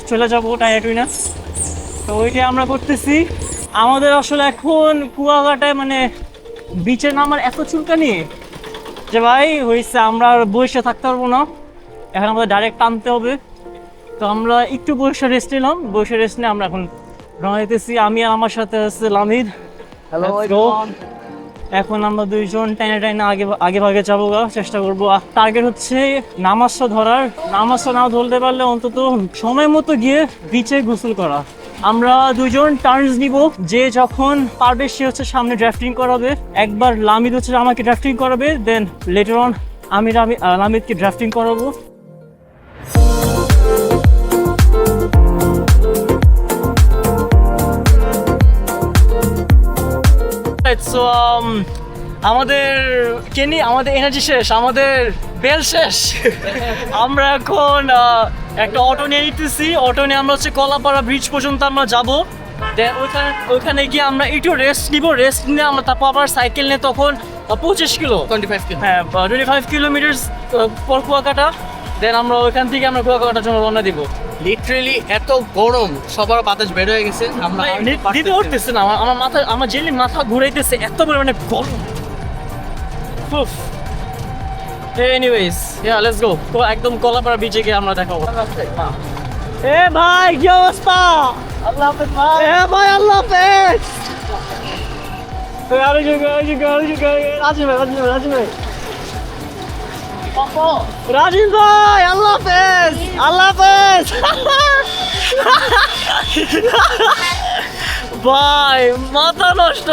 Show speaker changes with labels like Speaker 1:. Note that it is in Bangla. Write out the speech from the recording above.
Speaker 1: চলে যাবো টায়াটুই না, তো ওইটাই আমরা করতেছি। আমাদের আসলে এখন কুয়াকাটায় মানে বিচে নামার এত চুলকানি যে ভাই হয়েছে, আমরা আর বসে থাকতে পারবো না, এখন আমাদের ডাইরেক্ট টানতে হবে। তো আমরা একটু বসে রেস্ট নিলাম, বসে রেস্ট নিয়ে আমরা এখন রওনা দিতেছি। আমি আর আমার সাথে আছে লামিদ।
Speaker 2: Hello
Speaker 1: Let's go. এখন আমরা দুইজন টাইনে টাইনে আগে ভাগে যাবো চেষ্টা করবো। টার্গেট হচ্ছে নামাজটা ধরার, নামাজটা না ধরতে পারলে অন্তত সময় মতো গিয়ে বিচে গোসল করা। আমরা দুইজন টার্নস নিব, যে যখন পারবে সে হচ্ছে সামনে ড্রাফটিং করাবে। একবার লামিদ হচ্ছে আমাকে ড্রাফটিং করাবে, দেন লেটার অন আমি লামিদকে ড্রাফটিং করাবো। So, আমাদের কেনি আমাদের এনার্জি শেষ, আমাদের বেল শেষ। আমরা এখন একটা অটো নিয়ে নিতেছি, অটো নিয়ে আমরা হচ্ছে কলাপাড়া ব্রিজ পর্যন্ত আমরা যাবো। দেন ওইখানে গিয়ে আমরা একটু রেস্ট নিব, রেস্ট নিয়ে আমরা তারপর আবার সাইকেল নিয়ে তখন 25 কিলো
Speaker 2: 25 কিলো
Speaker 1: হ্যাঁ 25 কিলোমিটার পর কুয়াকাটা। দেন আমরা ওইখান থেকে আমরা কুয়াকাটার জন্য রওনা দিব।
Speaker 2: লিটারেলি এত গরম, সবার বাতাস বের হয়ে গেছে। আমরা
Speaker 1: দিতে উঠতেছে না, আমার মাথা, আমার জেলি মাথা ঘুরাইতেছে, এত পরিমাণে গরম। Anyways let's go. তো একদম কলাপাড়া বিচে গিয়ে আমরা দেখাবো। এ ভাই কি অবস্থা?
Speaker 2: আল্লাহ হাফেজ ভাই।
Speaker 1: এ ভাই আল্লাহ হাফেজ। রাজীব ভাই আল্লাহ হাফেজ, আল্লাহ হাফেজ। ভাই মাথা নষ্ট।